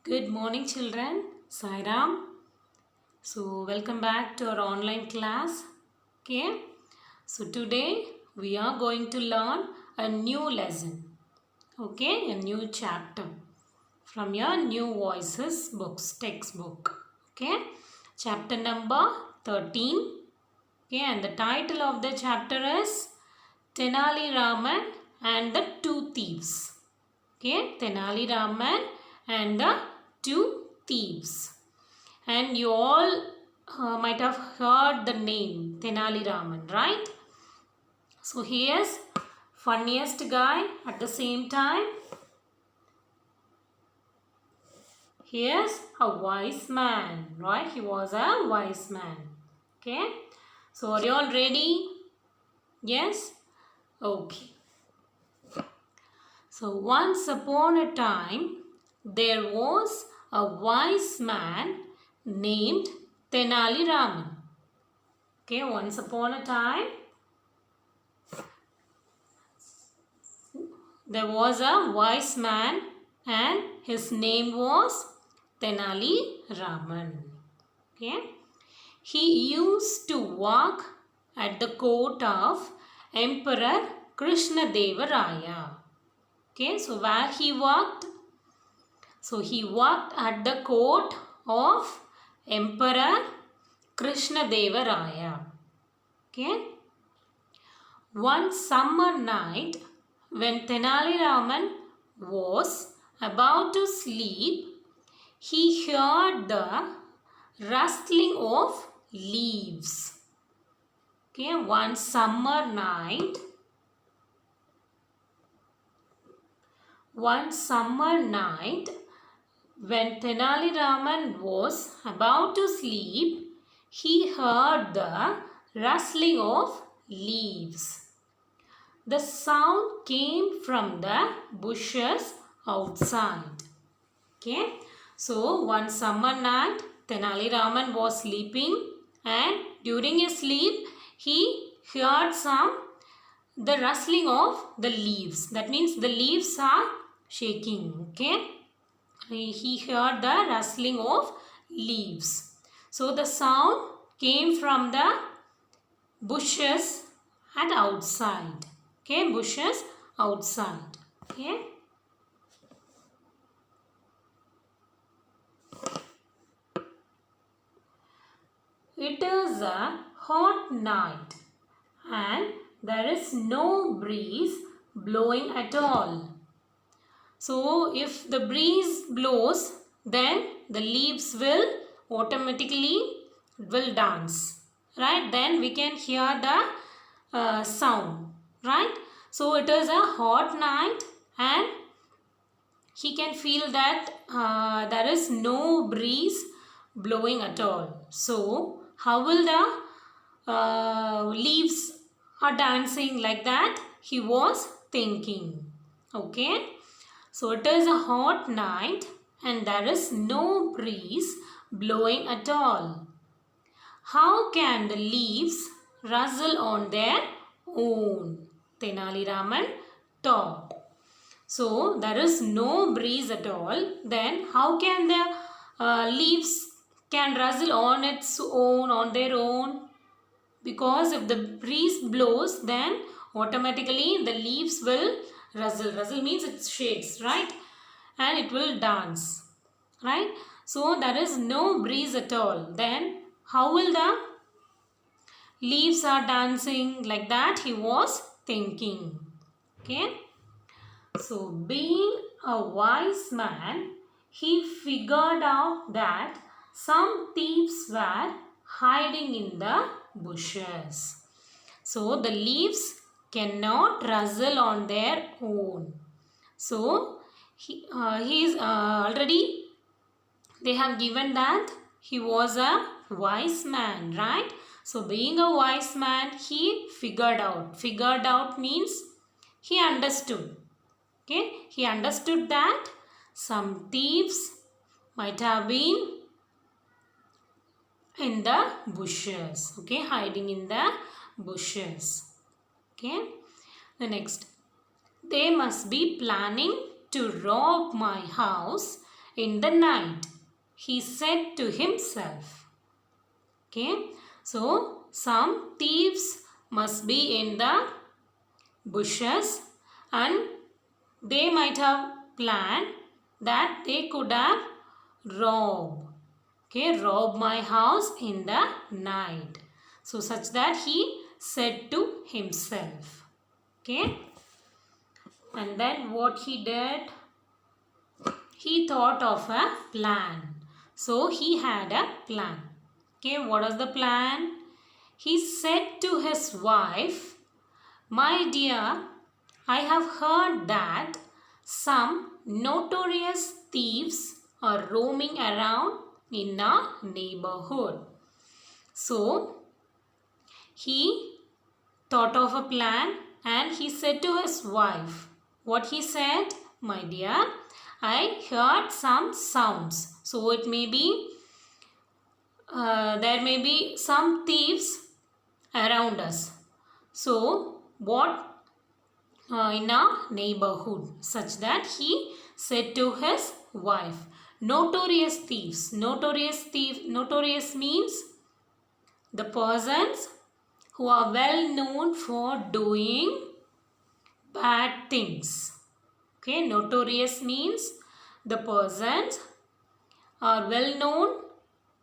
Good morning, children. Sairam. So, welcome back to our online class. Okay. So, today we are going to learn a new lesson. Okay, a new chapter from your New Voices books textbook. Okay, chapter number 13. Okay, and the title of the chapter is Tenali Raman and the Two Thieves. Okay, Tenali Raman and the Two Thieves. And you all might have heard the name Tenali Raman, right? So he is funniest guy at the same time. He is a wise man, right? He was a wise man. Okay. So are you all ready? Yes? Okay. So once upon a time, there was a wise man named Tenali Raman. Okay, once upon a time, there was a wise man and his name was Tenali Raman. Okay, he used to walk at the court of Emperor Krishnadeva Raya. Okay, so where he walked? So he walked at the court of Emperor Krishnadeva Raya. Okay. One summer night, when Tenali Raman was about to sleep, he heard the rustling of leaves. Okay, one summer night, when Tenali Raman was about to sleep, he heard the rustling of leaves. The sound came from the bushes outside. Okay. So, one summer night, Tenali Raman was sleeping and during his sleep, he heard the rustling of the leaves. That means the leaves are shaking. Okay. He heard the rustling of leaves. So, the sound came from the bushes and outside. Okay, bushes outside. Okay. It is a hot night and there is no breeze blowing at all. So, if the breeze blows, then the leaves will automatically dance. Right? Then we can hear the sound. Right? So, it is a hot night and he can feel that there is no breeze blowing at all. So, how will the leaves are dancing like that? He was thinking. Okay. So, it is a hot night and there is no breeze blowing at all. How can the leaves rustle on their own? Tenali Raman thought. So, there is no breeze at all. Then, how can the leaves can rustle on its own, on their own? Because if the breeze blows, then automatically the leaves will rustle. Rustle means it shakes, right? And it will dance, right? So, there is no breeze at all. Then, how will the leaves are dancing like that? He was thinking. Okay. So, being a wise man, he figured out that some thieves were hiding in the bushes. So, the leaves cannot rustle on their own. So, he is already, they have given that he was a wise man, right? So, being a wise man, he figured out. Figured out means he understood. Okay, he understood that some thieves might have been in the bushes. Okay, hiding in the bushes. Okay, the next. They must be planning to rob my house in the night, he said to himself. Okay, so some thieves must be in the bushes and they might have planned that they could have rob my house in the night. So such that he said to himself. Okay, and then what he did, he thought of a plan. So he had a plan. Okay, what was the plan? He said to his wife, "My dear, I have heard that some notorious thieves are roaming around in our neighborhood." So he thought of a plan and he said to his wife, what he said, "My dear, I heard some sounds." So it may be, there may be some thieves around us. So what in our neighborhood, such that he said to his wife, notorious thieves. Notorious means the persons who are well known for doing bad things. Okay, notorious means the persons are well known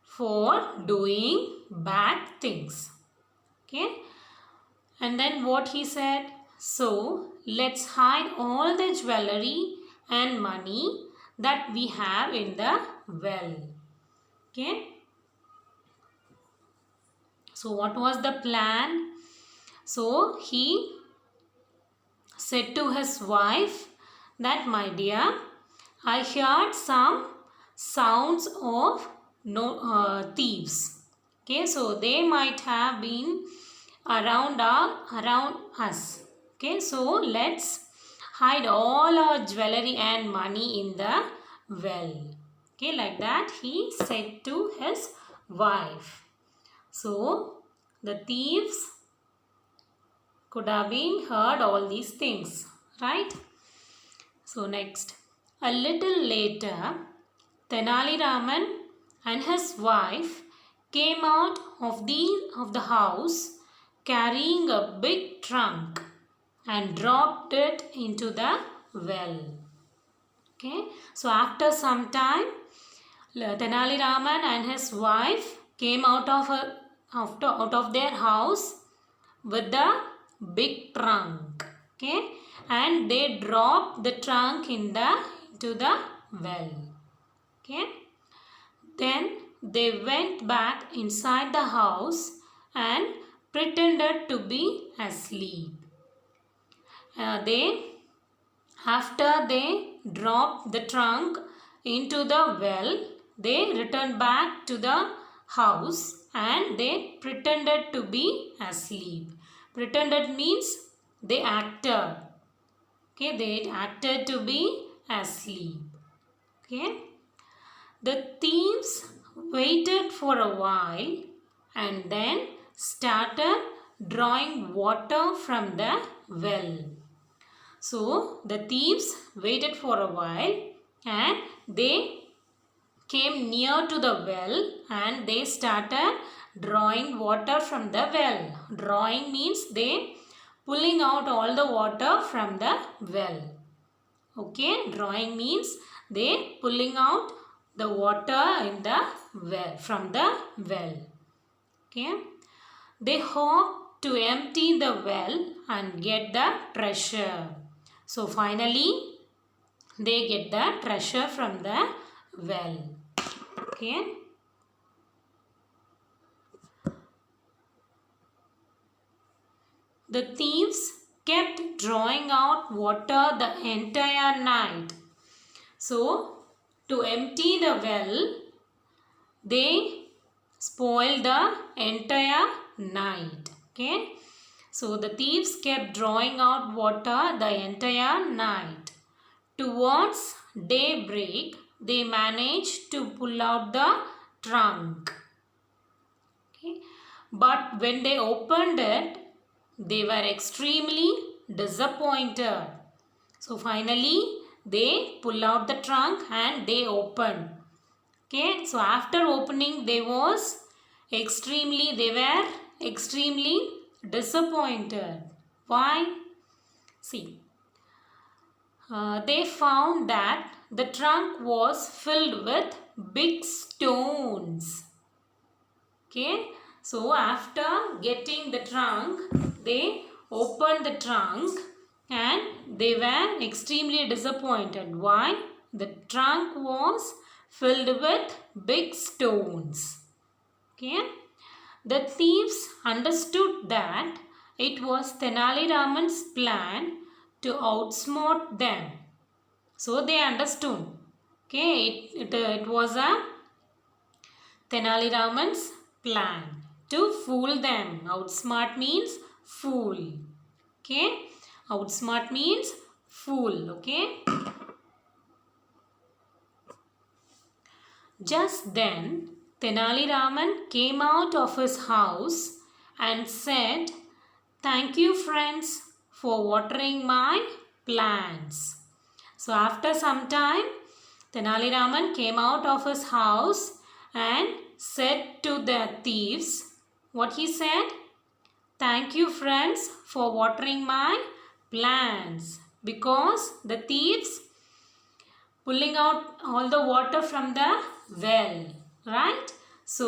for doing bad things. Okay, and then what he said, so let's hide all the jewelry and money that we have in the well. Okay, so what was the plan? So he said to his wife that, "My dear, I heard some sounds of thieves." Okay, so they might have been around us. Okay, so let's hide all our jewelry and money in the well. Okay, like that he said to his wife. So the thieves could have been heard all these things, right? So next, a little later, Tenali Raman and his wife came out of the house carrying a big trunk and dropped it into the well. Okay, so after some time, Tenali Raman and his wife came out of their house with the big trunk. Okay, and they dropped the trunk into the well. Okay, then they went back inside the house and pretended to be asleep. After they dropped the trunk into the well, they returned back to the house and they pretended to be asleep. Pretended means they acted. Okay, they acted to be asleep. Okay. The thieves waited for a while and then started drawing water from the well. So the thieves waited for a while and they came near to the well and they started drawing water from the well. Drawing means they pulling out all the water from the well. Okay, drawing means they pulling out the water in the well from the well. Okay, they hope to empty the well and get the treasure. So finally they get the treasure from the well. Okay, the thieves kept drawing out water the entire night. So to empty the well, they spoiled the entire night. Okay, so the thieves kept drawing out water the entire night. Towards daybreak, they managed to pull out the trunk. Okay, but when they opened it, they were extremely disappointed. So finally, they pull out the trunk and they open. Okay, so after opening they were extremely disappointed. Why? See, they found that the trunk was filled with big stones. Okay, so after getting the trunk, they opened the trunk and they were extremely disappointed. Why? The trunk was filled with big stones. Okay, the thieves understood that it was Tenali Raman's plan to outsmart them. So they understood. Okay, it was a Tenali Raman's plan to fool them. Outsmart means fool. Okay, outsmart means fool. Okay. Just then, Tenali Raman came out of his house and said, "Thank you, friends, for watering my plants." So after some time, Tenali Raman came out of his house and said to the thieves, what he said? "Thank you, friends, for watering my plants." Because the thieves pulling out all the water from the well, right? So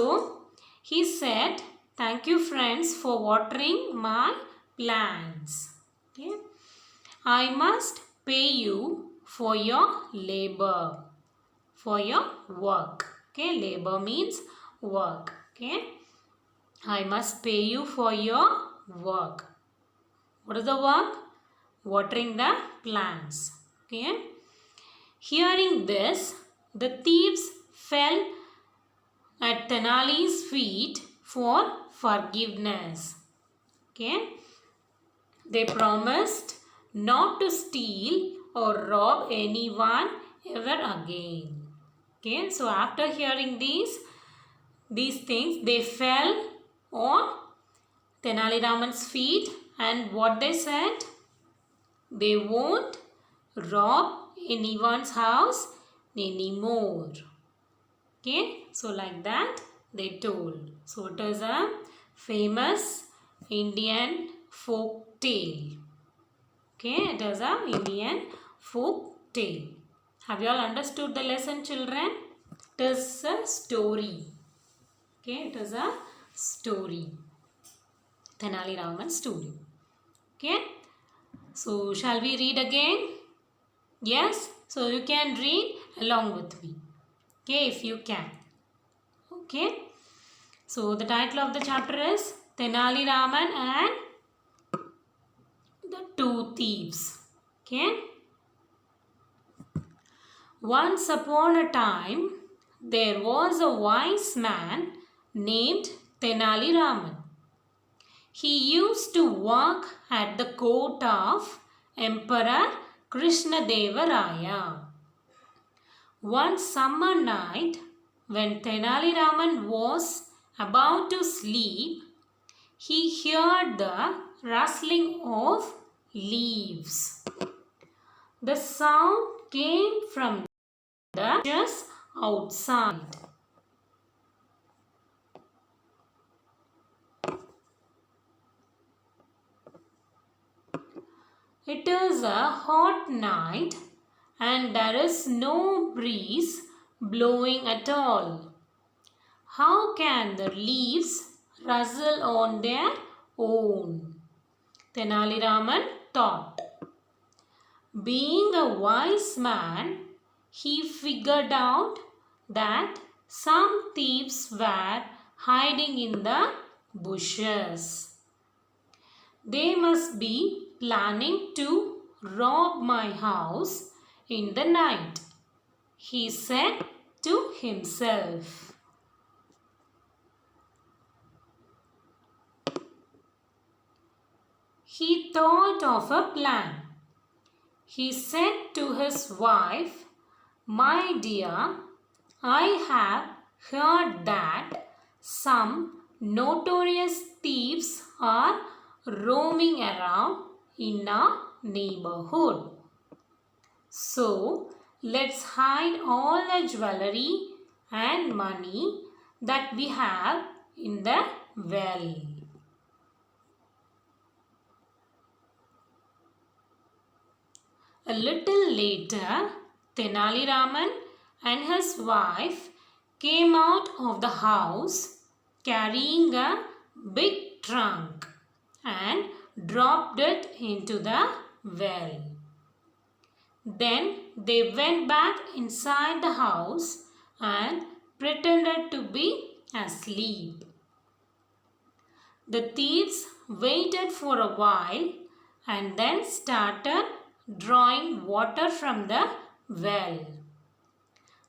he said, "Thank you, friends, for watering my plants." Okay. "I must pay you for your labor, for your work." Okay, labor means work. Okay, "I must pay you for your work." What is the work? Watering the plants. Okay. Hearing this, the thieves fell at Tenali's feet for forgiveness. Okay. They promised not to steal or rob anyone ever again. Okay. So after hearing these things, they fell on Tenali Raman's feet, and what they said? They won't rob anyone's house anymore. Okay, so like that they told. So it is a famous Indian folk tale. Okay, it is a Indian folk tale. Have you all understood the lesson, children? It is a story. Okay, it is a story. Tenali Raman's story. Okay, so shall we read again? Yes, so you can read along with me. Okay, if you can. Okay, so the title of the chapter is Tenali Raman and the Two Thieves. Okay, once upon a time there was a wise man named Tenali Raman. He used to work at the court of Emperor Krishnadeva Raya. One summer night, when Tenali Raman was about to sleep, he heard the rustling of leaves. The sound came from the bushes outside. It is a hot night and there is no breeze blowing at all. How can the leaves rustle on their own? Tenali Raman thought. Being a wise man, he figured out that some thieves were hiding in the bushes. They must be planning to rob my house in the night, he said to himself. He thought of a plan. He said to his wife, "My dear, I have heard that some notorious thieves are roaming around in our neighborhood. So, let's hide all the jewelry and money that we have in the well. A little later, Tenali Raman and his wife came out of the house carrying a big trunk and dropped it into the well. Then they went back inside the house and pretended to be asleep. The thieves waited for a while and then started drawing water from the well.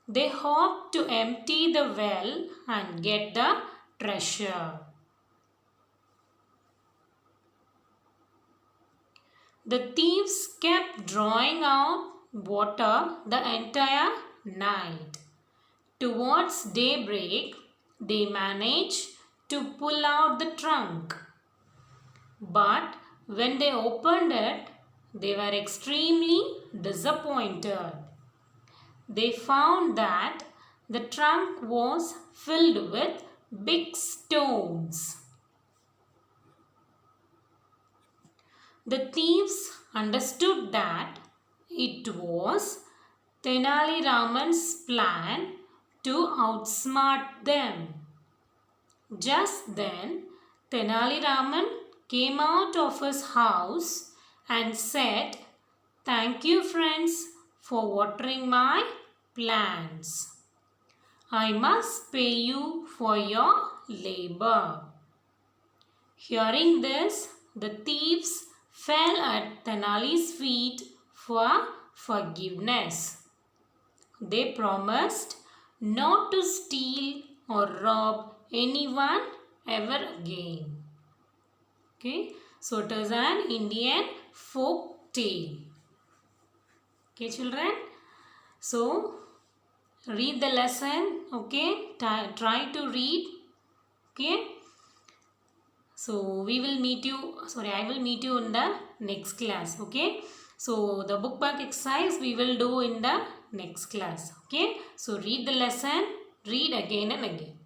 They hoped to empty the well and get the treasure. The thieves kept drawing out water the entire night. Towards daybreak, they managed to pull out the trunk. But when they opened it, they were extremely disappointed. They found that the trunk was filled with big stones. The thieves understood that it was Tenali Raman's plan to outsmart them. Just then, Tenali Raman came out of his house and said, "Thank you, friends, for watering my plants. I must pay you for your labor." Hearing this, the thieves fell at Tenali's feet for forgiveness. They promised not to steal or rob anyone ever again. Okay, so it is an Indian folk tale. Okay, children. So read the lesson. Okay, try to read. Okay. So we will meet you, I will meet you in the next class. Okay. So the book back exercise we will do in the next class. Okay. So read the lesson, read again and again.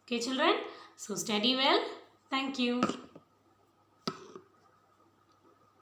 Okay children. So study well. Thank you.